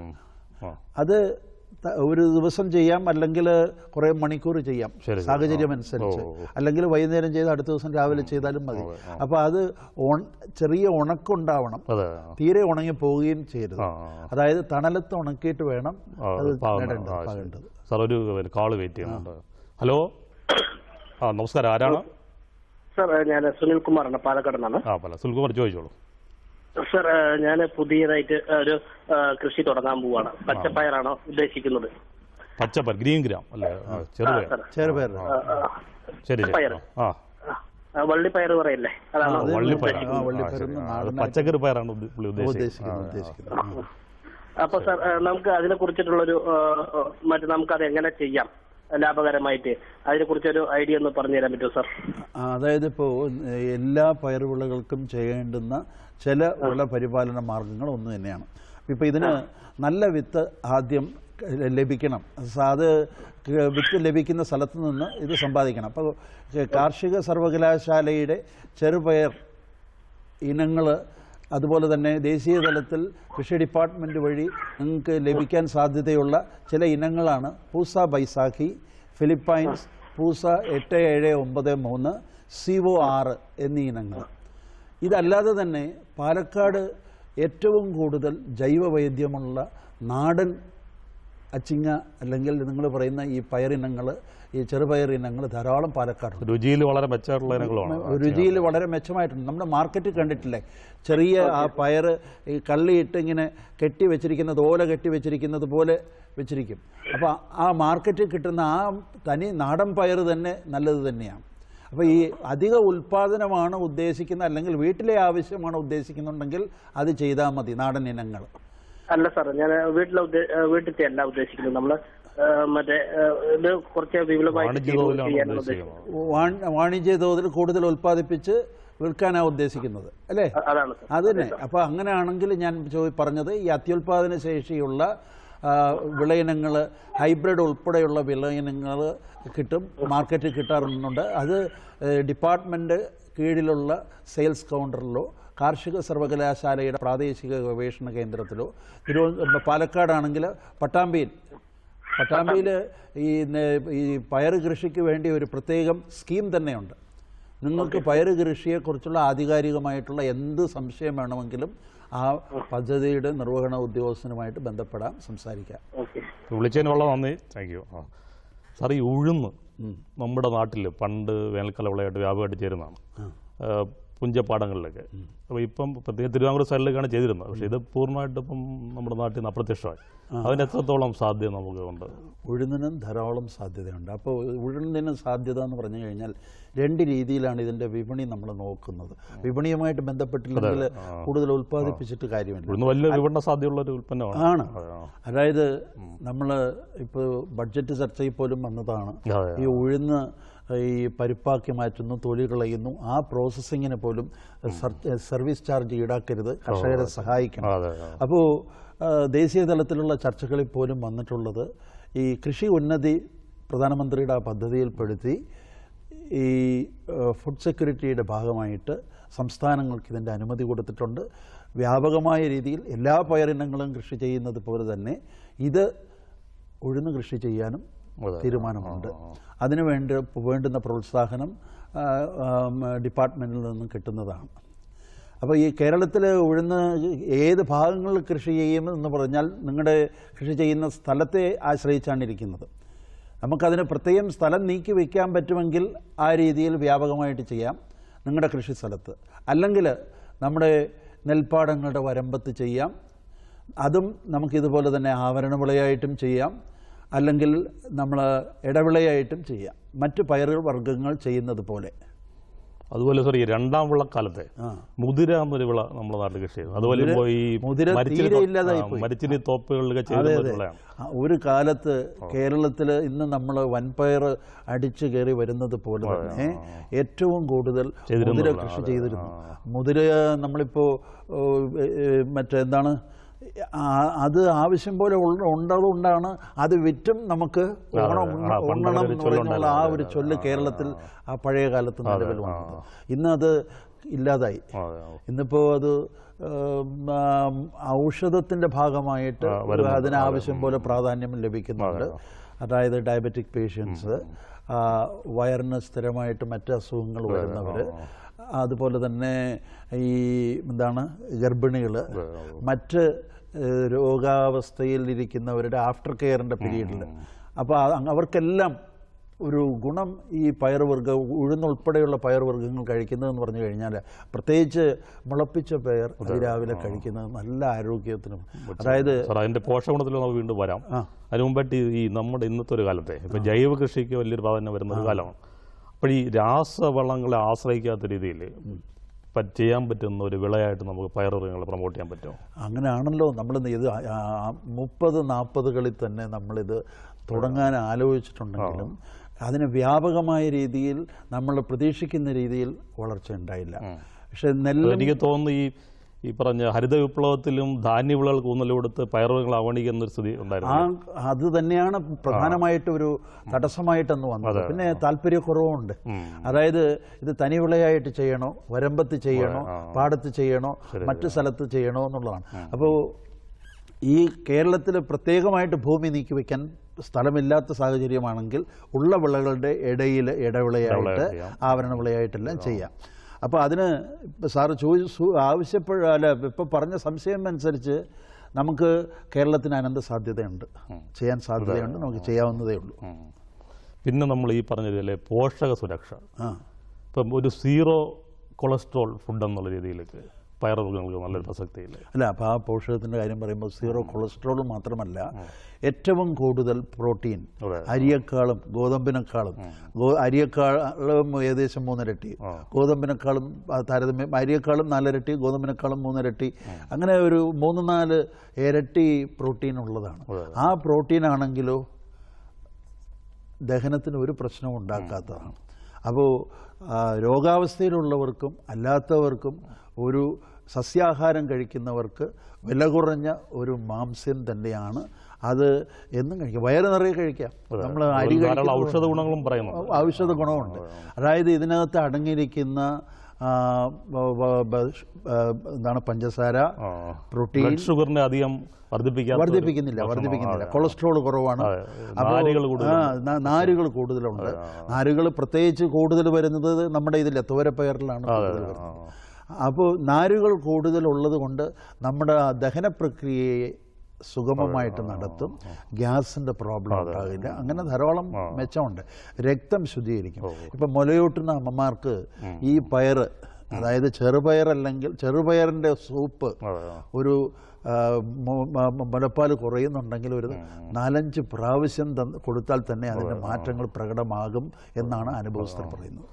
അത് ഒരു ദിവസം ചെയ്യാം, അല്ലെങ്കിൽ കുറേ മണിക്കൂർ ചെയ്യാം, സാഹചര്യം അനുസരിച്ച്. അല്ലെങ്കിൽ വൈകുന്നേരം ചെയ്ത് അടുത്ത ദിവസം രാവിലെ ചെയ്താലും മതി. അപ്പോൾ അത് ചെറിയ ഉണക്കുണ്ടാവണം, തീരെ ഉണങ്ങി പോവുകയും ചെയ്യരുത്. അതായത് തണലത്ത് ഉണക്കിയിട്ട് വേണം അത് പാകേണ്ടത്. സാർ, ഒരു കാള് വെയിറ്റ് ചെയ്യുന്നുണ്ട്. ഹലോ, നമസ്കാരം. ആരാണ്? സാർ, ഞാൻ സുനിൽ കുമാറാണ്, പാലക്കാട് നിന്നാണ്. സുനിൽകുമാർ, ചോദിച്ചോളൂ. സാർ, ഞാൻ പുതിയതായിട്ട് ഒരു കൃഷി തുടങ്ങാൻ പോവാണ്. പച്ചപ്പയറാണോ ഉദ്ദേശിക്കുന്നത്? പച്ചപ്പയർ, ഗ്രീൻ ഗ്രാം അല്ലേ? ചെറുപയർ. വള്ളിപ്പയർ പറയല്ലേ, അതാണോ? പച്ചക്കറി പയറാണ് ഉദ്ദേശിക്കുന്നത്. അപ്പൊ സാർ, നമുക്ക് അതിനെ കുറിച്ചിട്ടുള്ളൊരു നമുക്കത് എങ്ങനെ ചെയ്യാം ലാഭകരമായിട്ട്, അതിനെ കുറിച്ചൊരു ഐഡിയ ഒന്ന് പറഞ്ഞു തരാൻ പറ്റുമോ സാർ? അതായത് ഇപ്പോൾ എല്ലാ പയറുവിളകൾക്കും ചെയ്യേണ്ടുന്ന ചില വിള പരിപാലന മാർഗങ്ങൾ ഒന്ന് തന്നെയാണ്. ഇപ്പോൾ ഇതിന് നല്ല വിത്ത് ആദ്യം ലഭിക്കണം. അത് വിത്ത് ലഭിക്കുന്ന സ്ഥലത്ത് നിന്ന് ഇത് സമ്പാദിക്കണം. അപ്പോൾ കാർഷിക സർവകലാശാലയുടെ ചെറുപയർ ഇനങ്ങൾ, അതുപോലെ തന്നെ ദേശീയ തലത്തിൽ കൃഷി ഡിപ്പാർട്ട്മെൻറ്റ് വഴി നിങ്ങൾക്ക് ലഭിക്കാൻ സാധ്യതയുള്ള ചില ഇനങ്ങളാണ് പൂസ ബൈസാഖി, ഫിലിപ്പൈൻസ് പൂസ 8793, CO6 എന്നീ ഇനങ്ങൾ. ഇതല്ലാതെ തന്നെ പാലക്കാട് ഏറ്റവും കൂടുതൽ ജൈവവൈദ്യമുള്ള നാടൻ അച്ചിങ്ങ, അല്ലെങ്കിൽ നിങ്ങൾ പറയുന്ന ഈ പയറിനങ്ങൾ, ഈ ചെറുപയർ ഇനങ്ങൾ ധാരാളം പാലക്കാട്. രുചിയിൽ വളരെ മെച്ചമായിട്ടുള്ള ഇനങ്ങളാണ്. രുചിയിൽ വളരെ മെച്ചമായിട്ടുണ്ട്. നമ്മുടെ മാർക്കറ്റിൽ കണ്ടിട്ടില്ലേ, ചെറിയ ആ പയർ ഈ കള്ളിയിട്ട് ഇങ്ങനെ കെട്ടി വെച്ചിരിക്കുന്നത്, ഓല കെട്ടി വെച്ചിരിക്കുന്നത് പോലെ വെച്ചിരിക്കും. അപ്പോൾ ആ മാർക്കറ്റിൽ കിട്ടുന്ന ആ തനി നാടൻ പയർ തന്നെ നല്ലത് തന്നെയാണ്. അപ്പോൾ ഈ അധിക ഉൽപ്പാദനമാണ് ഉദ്ദേശിക്കുന്നത്, അല്ലെങ്കിൽ വീട്ടിലെ ആവശ്യമാണ് ഉദ്ദേശിക്കുന്നുണ്ടെങ്കിൽ അത് ചെയ്താൽ മതി, നാടൻ ഇനങ്ങൾ. അല്ല സാർ, ഞാൻ വീട്ടിലത്തെ അല്ല ഉദ്ദേശിക്കുന്നത്. നമ്മള് മറ്റേ ഇത് കുറച്ച് വിപുലമായിട്ട് വാണിജ്യ തോതിൽ കൂടുതൽ ഉൽപ്പാദിപ്പിച്ച് വിൽക്കാനാണ് ഉദ്ദേശിക്കുന്നത് അല്ലേ? അതാണ് അത് തന്നെ. അപ്പോൾ അങ്ങനെയാണെങ്കിൽ ഞാൻ പറഞ്ഞത് ഈ അത്യുൽപാദന ശേഷിയുള്ള വിളയിനങ്ങൾ, ഹൈബ്രിഡ് ഉൾപ്പെടെയുള്ള വിളയിനങ്ങൾ കിട്ടും, മാർക്കറ്റിൽ കിട്ടാറുണ്ട്. അത് ഡിപ്പാർട്ട്മെൻറ്റ് കീഴിലുള്ള സെയിൽസ് കൗണ്ടറിലോ കാർഷിക സർവകലാശാലയുടെ പ്രാദേശിക ഗവേഷണ കേന്ദ്രത്തിലോ, പാലക്കാടാണെങ്കിൽ പട്ടാമ്പിയിൽ ഈ പയർ കൃഷിക്ക് വേണ്ടി ഒരു പ്രത്യേകം സ്കീം തന്നെയുണ്ട്. നിങ്ങൾക്ക് പയർ കൃഷിയെക്കുറിച്ചുള്ള ആധികാരികമായിട്ടുള്ള എന്ത് സംശയം വേണമെങ്കിലും ആ പദ്ധതിയുടെ നിർവഹണ ഉദ്യോഗസ്ഥനുമായിട്ട് ബന്ധപ്പെടാം, സംസാരിക്കാം. വിളിച്ചതിന് വളരെ നന്ദി. Thank you. സാർ, ഈ ഉഴുന്ന് നമ്മുടെ നാട്ടിൽ പണ്ട് വേനൽക്കാല വിളയായിട്ട് വ്യാപകമായിട്ട് ചേരുന്നതാണ് പുഞ്ചപ്പാടങ്ങളിലൊക്കെ. അപ്പോൾ ഇപ്പം പ്രത്യേക തിരുവാങ്കൂർ സൈഡിലേക്കാണ് ചെയ്തിരുന്നത്. പക്ഷേ ഇത് പൂർണ്ണമായിട്ട് ഇപ്പം നമ്മുടെ നാട്ടിൽ നിന്ന് അപ്രത്യക്ഷമായി. അതിന് എത്രത്തോളം സാധ്യത നമുക്ക് ഉണ്ട്? ഉഴുന്നിനും ധാരാളം സാധ്യതയുണ്ട്. അപ്പോൾ ഉഴുന്നിന് സാധ്യത എന്ന് പറഞ്ഞു കഴിഞ്ഞാൽ രണ്ട് രീതിയിലാണ് ഇതിൻ്റെ വിപണി നമ്മൾ നോക്കുന്നത്. വിപണിയുമായിട്ട് ബന്ധപ്പെട്ടില്ലെങ്കിൽ കൂടുതൽ ഉൽപ്പാദിപ്പിച്ചിട്ട് കാര്യമില്ല. വലിയ വിപണന സാധ്യതയുള്ള ഒരു ഉൽപ്പന്നമാണ്. അതായത് നമ്മൾ ഇപ്പോൾ ബഡ്ജറ്റ് ചർച്ചയിൽ പോലും വന്നതാണ്, ഈ ഉഴുന്ന് ഈ പരിപ്പാക്കി മാറ്റുന്നു, തൊലി കളയുന്നു, ആ പ്രോസസ്സിങ്ങിന് പോലും സർവീസ് ചാർജ് ഈടാക്കരുത്, കർഷകരെ സഹായിക്കണം. അപ്പോൾ ദേശീയ തലത്തിലുള്ള ചർച്ചകളിൽ പോലും വന്നിട്ടുള്ളത് ഈ കൃഷി ഉന്നതി പ്രധാനമന്ത്രിയുടെ ആ പദ്ധതിയിൽപ്പെടുത്തി ഈ ഫുഡ് സെക്യൂരിറ്റിയുടെ ഭാഗമായിട്ട് സംസ്ഥാനങ്ങൾക്ക് ഇതിൻ്റെ അനുമതി കൊടുത്തിട്ടുണ്ട്. വ്യാപകമായ രീതിയിൽ എല്ലാ പയറിനങ്ങളും കൃഷി ചെയ്യുന്നത് പോലെ തന്നെ ഇത് ഉഴുന്ന് കൃഷി ചെയ്യാനും തീരുമാനമുണ്ട്. അതിനു വേണ്ടുന്ന പ്രോത്സാഹനം ഡിപ്പാർട്ട്മെൻറ്റിൽ നിന്നും കിട്ടുന്നതാണ്. അപ്പോൾ ഈ കേരളത്തിൽ ഉഴുന്ന് ഏത് ഭാഗങ്ങളിൽ കൃഷി ചെയ്യുമെന്ന് പറഞ്ഞാൽ നിങ്ങളുടെ കൃഷി ചെയ്യുന്ന സ്ഥലത്തെ ആശ്രയിച്ചാണ് ഇരിക്കുന്നത്. നമുക്കതിന് പ്രത്യേകം സ്ഥലം നീക്കി വയ്ക്കാൻ പറ്റുമെങ്കിൽ ആ രീതിയിൽ വ്യാപകമായിട്ട് ചെയ്യാം നിങ്ങളുടെ കൃഷി സ്ഥലത്ത്. അല്ലെങ്കിൽ നമ്മുടെ നെൽപ്പാടങ്ങളുടെ വരമ്പത്ത് ചെയ്യാം. അതും നമുക്കിതുപോലെ തന്നെ ആവരണ വിളയായിട്ടും ചെയ്യാം, അല്ലെങ്കിൽ നമ്മൾ ഇടവിളയായിട്ടും ചെയ്യാം, മറ്റ് പയർ വർഗ്ഗങ്ങൾ ചെയ്യുന്നത് പോലെ. അതുപോലെ സാർ, ഈ രണ്ടാം വിളക്കാലത്തെ മുതിര എന്നൊരു വിള നമ്മുടെ നാട്ടിൽ കൃഷി ചെയ്യും. അതുപോലെ മരിച്ചിനി തോപ്പുകളിലൊക്കെ ചെയ്യുന്ന ഒരു കാലത്ത് കേരളത്തിൽ ഇന്ന് നമ്മൾ വൻപയർ അടിച്ചു കയറി വരുന്നത് പോലെ തന്നെ ഏറ്റവും കൂടുതൽ മുതിര കൃഷി ചെയ്തിരുന്നു. മുതിര നമ്മളിപ്പോൾ മറ്റെന്താണ് അത് ആവശ്യം പോലെ ഉണ്ടതുകൊണ്ടാണ് അത് വിറ്റും നമുക്ക് ഉണ്ണണം എന്ന് പറയുന്നുള്ള ആ ഒരു ചൊല്ല് കേരളത്തിൽ ആ പഴയ കാലത്ത് നിലവിൽ വന്നത്. ഇന്നത് ഇല്ലാതായി. ഇന്നിപ്പോൾ അത് ഔഷധത്തിൻ്റെ ഭാഗമായിട്ട് അതിനാവശ്യം പോലെ പ്രാധാന്യം ലഭിക്കുന്നുണ്ട്. അതായത് ഡയബറ്റിക് പേഷ്യൻസ്, വയറിന് സ്ഥിരമായിട്ട് മറ്റ് അസുഖങ്ങൾ വരുന്നവർ, അതുപോലെ തന്നെ ഈ ഗർഭിണികൾ, മറ്റ് രോഗാവസ്ഥയിലിരിക്കുന്നവരുടെ ആഫ്റ്റർ കെയറിൻ്റെ പീരീഡിൽ. അപ്പോൾ അവർക്കെല്ലാം ഒരു ഗുണം ഈ പയറുവർഗ്ഗം, ഉഴുന്നുൾപ്പെടെയുള്ള പയറുവർഗ്ഗങ്ങൾ കഴിക്കുന്നതെന്ന് പറഞ്ഞു കഴിഞ്ഞാൽ, പ്രത്യേകിച്ച് മുളപ്പിച്ച പയർ അതിരാവിലെ കഴിക്കുന്നത് നല്ല ആരോഗ്യത്തിനും, അതായത് അതിൻ്റെ പോഷകഗുണത്തിൽ നമുക്ക് വീണ്ടും വരാം. അതിന് മുമ്പായിട്ട് ഈ നമ്മുടെ ഇന്നത്തെ ഒരു കാലത്തെ ഇപ്പോൾ ജൈവ കൃഷിക്ക് വലിയൊരു പ്രാധാന്യം വരുന്ന ഒരു കാലമാണ്. അപ്പോൾ ഈ രാസവളങ്ങളെ ആശ്രയിക്കാത്ത രീതിയിൽ ചെയ്യാൻ പറ്റുന്ന ഒരു വിളയായിട്ട് നമുക്ക് പയറുവർഗ്ഗങ്ങളെ പ്രൊമോട്ട് ചെയ്യാൻ പറ്റുമോ? അങ്ങനെയാണല്ലോ നമ്മൾ ഇത് 30-40കളിൽ തന്നെ നമ്മളിത് തുടങ്ങാൻ ആലോചിച്ചിട്ടുണ്ടെങ്കിലും അതിന് വ്യാപകമായ രീതിയിൽ നമ്മൾ പ്രതീക്ഷിക്കുന്ന രീതിയിൽ വളർച്ച ഉണ്ടായില്ല. പക്ഷെ എനിക്ക് തോന്നുന്നു ഈ പറഞ്ഞ ഹരിത വിപ്ലവത്തിലും ധാന്യവിളകൾക്ക് ഊന്നൽ കൊടുത്ത് പയറുവർഗ്ഗങ്ങൾ അവഗണിക്കുന്ന ഒരു സ്ഥിതി ഉണ്ടായിരുന്നു. അത് തന്നെയാണ് പ്രധാനമായിട്ട് ഒരു തടസ്സമായിട്ടെന്ന് വന്നത്. പിന്നെ താല്പര്യക്കുറവുണ്ട്. അതായത് ഇത് തനിവിളയായിട്ട് ചെയ്യണോ, വരമ്പത്ത് ചെയ്യണോ, പാടത്ത് ചെയ്യണോ, മറ്റു സ്ഥലത്ത് ചെയ്യണോ എന്നുള്ളതാണ്. അപ്പോൾ ഈ കേരളത്തിൽ പ്രത്യേകമായിട്ട് ഭൂമി നീക്കി വയ്ക്കാൻ സ്ഥലമില്ലാത്ത സാഹചര്യമാണെങ്കിൽ ഉള്ള വിളകളുടെ ഇടയിൽ ഇടവിളയായിട്ട്, ആവരണ വിളയായിട്ടെല്ലാം ചെയ്യാം. അപ്പോൾ അതിന് സാറ് ഇപ്പോൾ പറഞ്ഞ സംശയം അനുസരിച്ച് നമുക്ക് കേരളത്തിന് അനന്ത സാധ്യതയുണ്ട്, ചെയ്യാൻ സാധ്യതയുണ്ട്, നമുക്ക് ചെയ്യാവുന്നതേ ഉള്ളൂ. പിന്നെ നമ്മൾ ഈ പറഞ്ഞതിലെ പോഷക സുരക്ഷ, ഇപ്പം ഒരു 0 കൊളസ്ട്രോൾ ഫുഡ് എന്നുള്ള രീതിയിലേക്ക് പയറുവർഗ്ഗങ്ങൾക്ക് നല്ലൊരു പ്രസക്തിയില്ല. അല്ല, അപ്പോൾ ആ പോഷകത്തിൻ്റെ കാര്യം പറയുമ്പോൾ സീറോ കൊളസ്ട്രോൾ മാത്രമല്ല, ഏറ്റവും കൂടുതൽ പ്രോട്ടീൻ അരിയേക്കാളും ഗോതമ്പിനേക്കാളും, അരിയേക്കാളും ഏകദേശം 3 ഇരട്ടി, ഗോതമ്പിനേക്കാളും താരതമ്യം അരിയേക്കാളും 4 ഇരട്ടി, ഗോതമ്പിനേക്കാളും 3 ഇരട്ടി, അങ്ങനെ ഒരു 3-4 ഇരട്ടി പ്രോട്ടീൻ ഉള്ളതാണ്. ആ പ്രോട്ടീൻ ആണെങ്കിലോ ദഹനത്തിന് ഒരു പ്രശ്നവും ഉണ്ടാക്കാത്തതാണ്. അപ്പോൾ രോഗാവസ്ഥയിലുള്ളവർക്കും അല്ലാത്തവർക്കും ഒരു സസ്യാഹാരം കഴിക്കുന്നവർക്ക് വില കുറഞ്ഞ ഒരു മാംസ്യം തന്നെയാണ് അത്. എന്നും കഴിക്കാം, വയറ് നിറയെ കഴിക്കാം. നമ്മൾ അരി ഔഷധ ഗുണങ്ങളും പറയുന്നു, ഔഷധ ഗുണമുണ്ട്. അതായത് ഇതിനകത്ത് അടങ്ങിയിരിക്കുന്ന എന്താണ് പഞ്ചസാര, പ്രോട്ടീൻ, ഷുഗറിനെ അധികം വർദ്ധിപ്പിക്കുന്നില്ല. കൊളസ്ട്രോൾ കുറവാണ്. നാരുകൾ കൂടുതലുണ്ട്. നാരുകൾ പ്രത്യേകിച്ച് കൂടുതൽ വരുന്നത് നമ്മുടെ ഇതില്ല, തോരപ്പയറിലാണ് കൂടുതൽ വരുന്നത്. അപ്പോൾ നാരുകൾ കൂടുതലുള്ളത് കൊണ്ട് നമ്മുടെ ദഹന പ്രക്രിയയെ സുഗമമായിട്ട് നടത്തും, ഗ്യാസിൻ്റെ പ്രോബ്ലം ഉണ്ടാകില്ല. അങ്ങനെ ധാരാളം മെച്ചമുണ്ട്. രക്തം ശുദ്ധീകരിക്കും. ഇപ്പം മുലയൂട്ടുന്ന അമ്മമാർക്ക് ഈ പയറ്, അതായത് ചെറുപയർ അല്ലെങ്കിൽ ചെറുപയറിൻ്റെ സൂപ്പ് ഒരു മുലപ്പാൽ കുറയുന്നുണ്ടെങ്കിൽ ഒരു 4-5 പ്രാവശ്യം കൊടുത്താൽ തന്നെ അതിൻ്റെ മാറ്റങ്ങൾ പ്രകടമാകും എന്നാണ് അനുഭവസ്ഥർ പറയുന്നത്.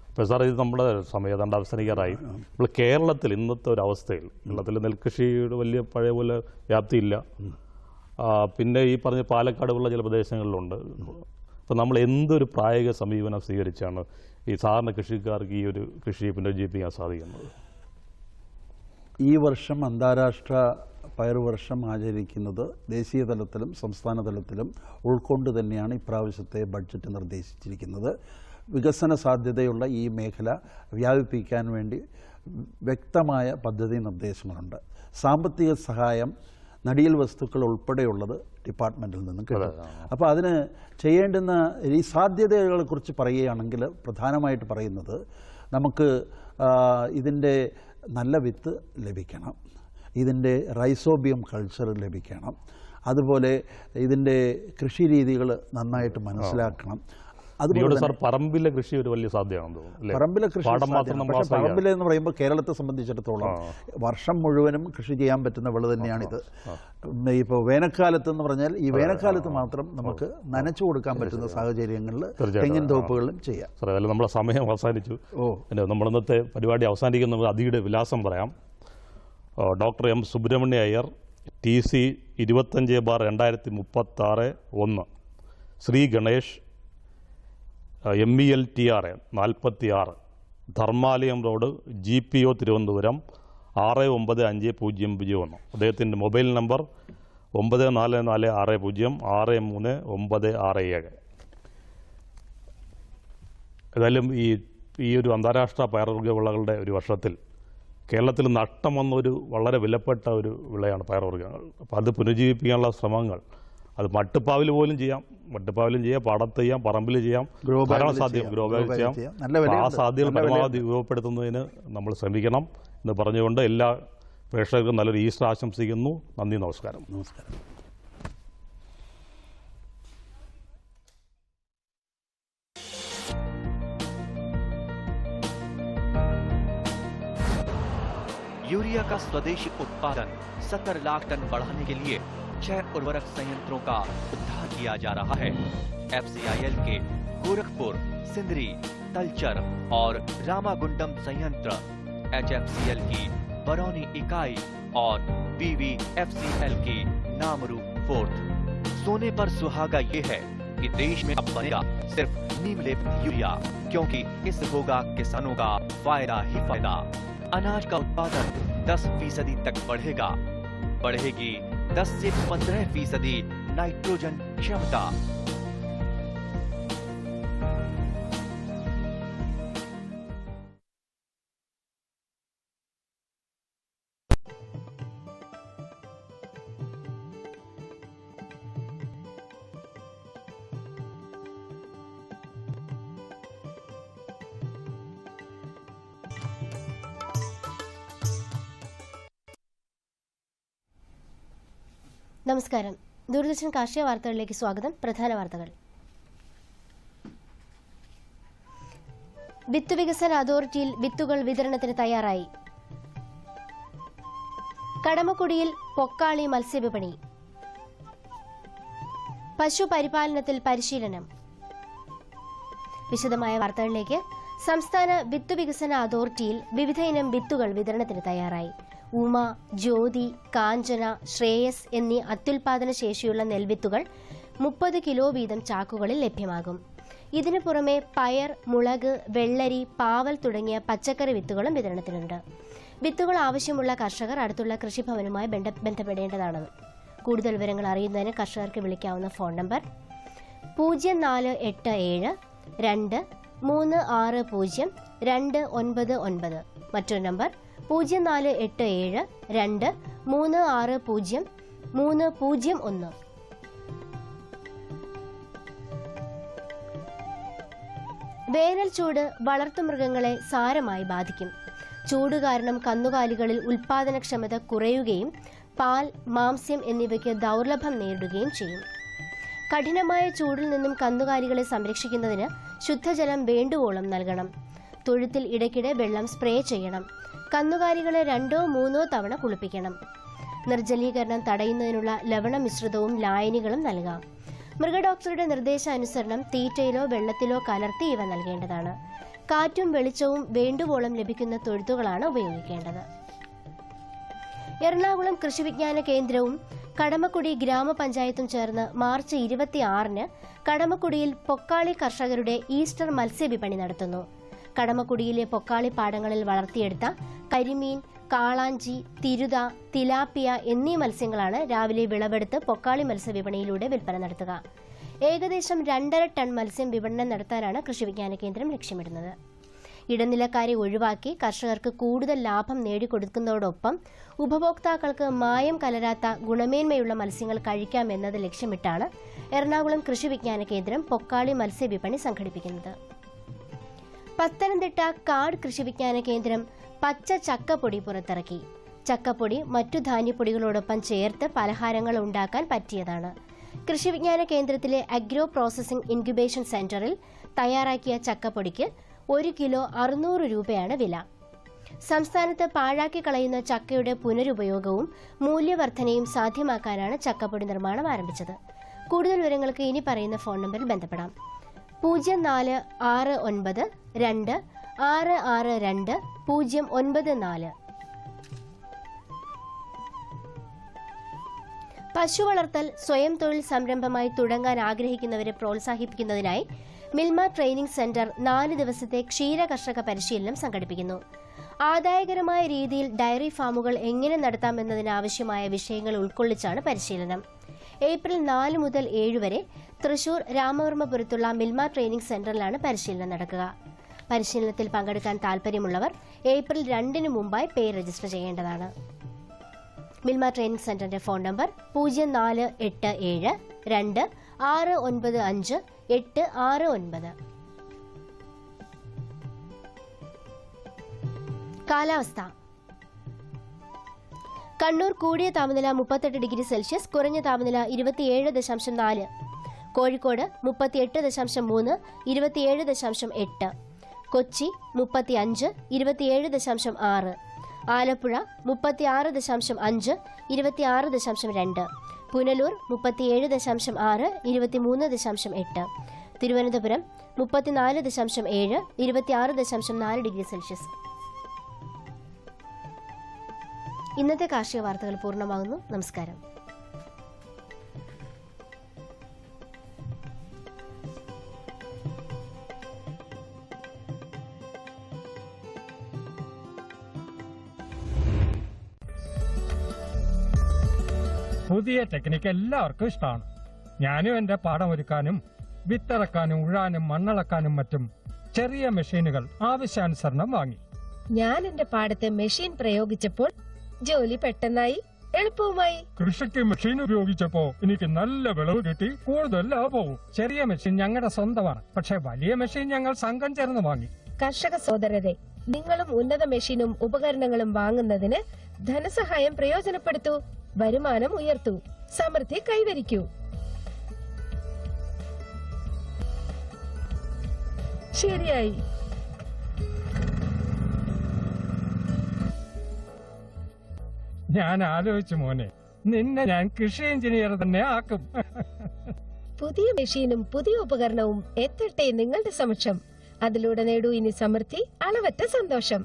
ഇപ്പോൾ സാർ, ഇത് നമ്മുടെ സമയം ഏതാണ്ട് അവസാനിക്കാറായി. ഇപ്പോൾ കേരളത്തിൽ ഇന്നത്തെ ഒരു അവസ്ഥയിൽ, കേരളത്തിൽ നെൽകൃഷിയുടെ വലിയ പഴയ പോലെ വ്യാപ്തിയില്ല. പിന്നെ ഈ പറഞ്ഞ പാലക്കാട് ഉള്ള ചില പ്രദേശങ്ങളിലുണ്ട്. അപ്പോൾ നമ്മൾ എന്തൊരു പ്രായോഗിക സമീപനം സ്വീകരിച്ചാണ് ഈ സാധാരണ കൃഷിക്കാർക്ക് ഈ ഒരു കൃഷിയെ പുനരുജ്ജീവിപ്പിക്കാൻ സാധിക്കുന്നത്? ഈ വർഷം അന്താരാഷ്ട്ര പയറുവർഷം ആചരിക്കുന്നത് ദേശീയ തലത്തിലും സംസ്ഥാന തലത്തിലും ഉൾക്കൊണ്ട് തന്നെയാണ് ഇപ്രാവശ്യത്തെ ബഡ്ജറ്റ് നിർദ്ദേശിച്ചിരിക്കുന്നത്. വികസന സാധ്യതയുള്ള ഈ മേഖല വ്യാപിപ്പിക്കാൻ വേണ്ടി വ്യക്തമായ പദ്ധതി നിർദ്ദേശങ്ങളുണ്ട്. സാമ്പത്തിക സഹായം നടിയൽ വസ്തുക്കൾ ഉൾപ്പെടെയുള്ളത് ഡിപ്പാർട്ട്മെൻറ്റിൽ നിന്നും കിട്ടും. അപ്പോൾ അതിന് ചെയ്യേണ്ടുന്ന ഈ സാധ്യതകളെക്കുറിച്ച് പറയുകയാണെങ്കിൽ പ്രധാനമായിട്ട് പറയുന്നത്, നമുക്ക് ഇതിൻ്റെ നല്ല വിത്ത് ലഭിക്കണം, ഇതിൻ്റെ റൈസോബിയം കൾച്ചർ ലഭിക്കണം, അതുപോലെ ഇതിൻ്റെ കൃഷി രീതികൾ നന്നായിട്ട് മനസ്സിലാക്കണം. അതുപോലെ സാർ, പറമ്പിലെ കൃഷി ഒരു വലിയ സാധ്യതയാണെന്ന് തോന്നുന്നു. പറമ്പിലെ കൃഷി, പക്ഷേ പറമ്പിലെന്ന് പറയുമ്പോൾ കേരളത്തെ സംബന്ധിച്ചിടത്തോളം വർഷം മുഴുവനും കൃഷി ചെയ്യാൻ പറ്റുന്ന വിള തന്നെയാണിത്. ഇപ്പോൾ വേനൽക്കാലത്തെന്ന് പറഞ്ഞാൽ ഈ വേനൽക്കാലത്ത് മാത്രം നമുക്ക് നനച്ചു കൊടുക്കാൻ പറ്റുന്ന സാഹചര്യങ്ങളിൽ തെങ്ങിൻ തോപ്പുകളിലും ചെയ്യാം. സാർ, അതല്ല, നമ്മുടെ സമയം അവസാനിച്ചു. നമ്മൾ ഇന്നത്തെ പരിപാടി അവസാനിക്കുന്നത് അതിയുടെ വിലാസം പറയാം. Doctor M Subramanya Iyer, TC 25/2036, Sri Ganesh, MELTR 46, Dharmalayam road, GPO Thiruvananthapuram 695001. അദ്ദേഹത്തിൻ്റെ മൊബൈൽ നമ്പർ 9446063967. ഏതായാലും ഈ ഒരു അന്താരാഷ്ട്ര പയർവർഗ്ഗ വിളകളുടെ ഒരു വർഷത്തിൽ കേരളത്തിൽ നഷ്ടം വന്നൊരു വളരെ വിലപ്പെട്ട ഒരു വിളയാണ് പയർവർഗ്ഗങ്ങൾ. അപ്പോൾ അത് പുനരുജ്ജീവിപ്പിക്കാനുള്ള ശ്രമങ്ങൾ അത് മട്ടുപ്പാവിൽ പോലും ചെയ്യാം, പാടത്ത് ചെയ്യാം, പറമ്പിൽ ചെയ്യാം, ധാരാളം സാധ്യം ഗ്രോ ബാഗ് ചെയ്യാം. ആ സാധ്യതകൾ പരമാവധി ഉപയോഗപ്പെടുത്തുന്നതിന് നമ്മൾ ശ്രമിക്കണം എന്ന് പറഞ്ഞുകൊണ്ട് എല്ലാ പ്രേക്ഷകർക്കും നല്ലൊരു ഈസ്റ്റർ ആശംസിക്കുന്നു. നന്ദി, നമസ്കാരം. यूरिया का स्वदेशी उत्पादन 70 लाख टन बढ़ाने के लिए 6 उर्वरक संयंत्रों का उद्धार किया जा रहा है। FCIL के गोरखपुर, सिंदरी, तलचर और रामागुंडम संयंत्र, HFCL की बरौनी इकाई और BVFCL की नामरू फोर्थ। सोने पर सुहागा ये है कि देश में अब बनेगा सिर्फ नीम लेपित यूरिया, क्योंकि इससे होगा किसानों का फायदा ही फायदा। अनाज का उत्पादन 10% तक बढ़ेगी 10 से 15% नाइट्रोजन क्षमता। നമസ്കാരം. ദൂരദർശൻ കാർഷിക വാർത്തകളിലേക്ക് സ്വാഗതം. പ്രധാന വാർത്തകൾ. വിത്ത് വികസന അതോറിറ്റിയിൽ വിത്തുകൾ വിതരണത്തിന് തയ്യാറായി. കടമക്കുടിയിൽ പൊക്കാളി മത്സ്യവിപണി. പശുപരിപാലനത്തിൽ പരിശീലനം. വിശദമായ വാർത്തകളിലേക്ക്. സംസ്ഥാന വിത്ത് വികസന അതോറിറ്റിയിൽ വിവിധ ഇനം വിത്തുകൾ വിതരണത്തിന് തയ്യാറായി. ഉമ, ജ്യോതി, കാഞ്ചന, ശ്രേയസ് എന്നീ അത്യുൽപാദന ശേഷിയുള്ള നെൽവിത്തുകൾ 30 കിലോ വീതം ചാക്കുകളിൽ ലഭ്യമാകും. ഇതിനു പുറമെ പയർ, മുളക്, വെള്ളരി, പാവൽ തുടങ്ങിയ പച്ചക്കറി വിത്തുകളും വിതരണത്തിനുണ്ട്. വിത്തുകൾ ആവശ്യമുള്ള കർഷകർ അടുത്തുള്ള കൃഷിഭവനുമായി ബന്ധപ്പെടേണ്ടതാണ്. കൂടുതൽ വിവരങ്ങൾ അറിയുന്നതിന് കർഷകർക്ക് വിളിക്കാവുന്ന ഫോൺ നമ്പർ 0487 236 0299. മറ്റൊരു നമ്പർ 0487 236 0301. വേനൽ ചൂട് വളർത്തുമൃഗങ്ങളെ സാരമായി ബാധിക്കും. ചൂട് കാരണം കന്നുകാലികളിൽ ഉൽപാദനക്ഷമത കുറയുകയും പാൽ, മാംസ്യം എന്നിവയ്ക്ക് ദൗർലഭ്യം നേരിടുകയും ചെയ്യും. കഠിനമായ ചൂടിൽ നിന്നും കന്നുകാലികളെ സംരക്ഷിക്കുന്നതിന് ശുദ്ധജലം വേണ്ടുവോളം നൽകണം. തൊഴുത്തിൽ ഇടയ്ക്കിടെ വെള്ളം സ്പ്രേ ചെയ്യണം. കന്നുകാലികളെ 2-3 തവണ കുളിപ്പിക്കണം. നിർജ്ജലീകരണം തടയുന്നതിനുള്ള ലവണ മിശ്രിതവും ലായനികളും നൽകാം. മൃഗഡോക്ടറുടെ നിർദ്ദേശാനുസരണം തീറ്റയിലോ വെള്ളത്തിലോ കലർത്തി ഇവ നൽകേണ്ടതാണ്. കാറ്റും വെളിച്ചവും വേണ്ടുവോളം ലഭിക്കുന്ന തൊഴുത്തുകളാണ് ഉപയോഗിക്കേണ്ടത്. എറണാകുളം കൃഷിവിജ്ഞാന കേന്ദ്രവും കടമക്കുടി ഗ്രാമപഞ്ചായത്തും ചേർന്ന് മാർച്ച് 26-ന് കടമക്കുടിയിൽ പൊക്കാളി കർഷകരുടെ ഈസ്റ്റർ മത്സ്യവിപണി നടത്തുന്നു. കടമക്കുടിയിലെ പൊക്കാളി പാടങ്ങളിൽ വളർത്തിയെടുത്ത കരിമീൻ, കാളാഞ്ചി, തിരുത, തിലാപ്പിയ എന്നീ മത്സ്യങ്ങളാണ് രാവിലെ വിളവെടുത്ത് പൊക്കാളി മത്സ്യവിപണിയിലൂടെ വിൽപ്പന നടത്തുക. ഏകദേശം 2.5 ടൺ മത്സ്യം വിപണനം നടത്താനാണ് കൃഷിവിജ്ഞാന കേന്ദ്രം ലക്ഷ്യമിടുന്നത്. ഇടനിലക്കാരെ ഒഴിവാക്കി കർഷകർക്ക് കൂടുതൽ ലാഭം നേടിക്കൊടുക്കുന്നതോടൊപ്പം ഉപഭോക്താക്കൾക്ക് മായം കലരാത്ത ഗുണമേന്മയുള്ള മത്സ്യങ്ങൾ കഴിക്കാമെന്നത് ലക്ഷ്യമിട്ടാണ് എറണാകുളം കൃഷിവിജ്ഞാന കേന്ദ്രം പൊക്കാളി മത്സ്യവിപണി സംഘടിപ്പിക്കുന്നത്. പത്തനംതിട്ട കാട് കൃഷിവിജ്ഞാന കേന്ദ്രം പച്ച ചക്കപ്പൊടി പുറത്തിറക്കി. ചക്കപ്പൊടി മറ്റു ധാന്യപ്പൊടികളോടൊപ്പം ചേർത്ത് പലഹാരങ്ങൾ ഉണ്ടാക്കാൻ പറ്റിയതാണ്. കൃഷിവിജ്ഞാന കേന്ദ്രത്തിലെ അഗ്രോ പ്രോസസിംഗ് ഇൻക്യുബേഷൻ സെന്ററിൽ തയ്യാറാക്കിയ ചക്കപ്പൊടിക്ക് 1 കിലോ 600 രൂപയാണ് വില. സംസ്ഥാനത്ത് പാഴാക്കി കളയുന്ന ചക്കയുടെ പുനരുപയോഗവും മൂല്യവർദ്ധനയും സാധ്യമാക്കാനാണ് ചക്കപ്പൊടി നിർമ്മാണം ആരംഭിച്ചത്. കൂടുതൽ വിവരങ്ങൾക്ക് ഇനി പറയുന്ന ഫോൺ നമ്പറിൽ ബന്ധപ്പെടാം. 0469 266 2094. പശു വളർത്തൽ സ്വയം തൊഴിൽ സംരംഭമായി തുടങ്ങാൻ ആഗ്രഹിക്കുന്നവരെ പ്രോത്സാഹിപ്പിക്കുന്നതിനായി മിൽമ ട്രെയിനിംഗ് സെന്റർ 4 ദിവസത്തെ ക്ഷീര കർഷക പരിശീലനം സംഘടിപ്പിക്കുന്നു. ആദായകരമായ രീതിയിൽ ഡയറി ഫാമുകൾ എങ്ങനെ നടത്താമെന്നതിനാവശ്യമായ വിഷയങ്ങൾ ഉൾക്കൊള്ളിച്ചാണ് പരിശീലനം. ഏപ്രിൽ 4 മുതൽ 7 വരെ തൃശൂർ രാമവർമ്മപുരത്തുള്ള മിൽമ ട്രെയിനിംഗ് സെന്ററിലാണ് പരിശീലനം നടക്കുക. പരിശീലനത്തിൽ പങ്കെടുക്കാൻ താൽപ്പര്യമുള്ളവർ ഏപ്രിൽ 2-ന് മുമ്പായി പേര് രജിസ്റ്റർ ചെയ്യേണ്ടതാണ്. മിൽമ ട്രെയിനിംഗ് സെന്ററിന്റെ ഫോൺ നമ്പർ 0487 2695 869. കാലാവസ്ഥ. കണ്ണൂർ കൂടിയ താപനില 38 ഡിഗ്രി സെൽഷ്യസ്, കുറഞ്ഞ താപനില 27.4. കോഴിക്കോട് 38.3, 27.8. കൊച്ചി 35, 27.6. ആലപ്പുഴ 36.5, 26.2. പുനലൂർ 37.6, 23.8. Thiruvananthapuram 34.7, 26.4 degree Celsius. ഇന്നത്തെ കാർഷിക വാർത്തകൾ പൂർണ്ണമാകുന്നു. നമസ്കാരം. പുതിയ ടെക്നിക്ക് എല്ലാവർക്കും ഇഷ്ടമാണ്. ഞാനും എന്റെ പാടം ഒരുക്കാനും വിത്തിറക്കാനും ഉഴാനും മണ്ണളക്കാനും മറ്റും ചെറിയ മെഷീനുകൾ ആവശ്യാനുസരണം വാങ്ങി. ഞാൻ എന്റെ പാടത്തെ മെഷീൻ പ്രയോഗിച്ചപ്പോൾ ജോലി പെട്ടെന്നായി, എളുപ്പവുമായി. കൃഷിക്ക് മെഷീൻ ഉപയോഗിച്ചപ്പോ എനിക്ക് നല്ല വിളവ് കിട്ടി, കൂടുതൽ ലാഭവും. ചെറിയ മെഷീൻ ഞങ്ങളുടെ സ്വന്തമാണ്, പക്ഷെ വലിയ മെഷീൻ ഞങ്ങൾ സംഘം ചേർന്ന് വാങ്ങി. കർഷക സോദരരെ, നിങ്ങളും ഉന്നത മെഷീനും ഉപകരണങ്ങളും വാങ്ങുന്നതിന് ധനസഹായം പ്രയോജനപ്പെടുത്തൂ. വരുമാനം ഉയർത്തൂ, സമൃദ്ധി കൈവരിക്കൂ. ശരിയായി. ഞാൻ ആലോചിച്ചു മോനെ, നിന്നെ ഞാൻ കൃഷി എഞ്ചിനീയർ തന്നെ ആക്കും. പുതിയ മെഷീനും പുതിയ ഉപകരണവും എത്തട്ടെ നിങ്ങളുടെ സമക്ഷം. അതിലൂടെ നേടൂ ഇനി സമൃദ്ധി, അളവറ്റ സന്തോഷം.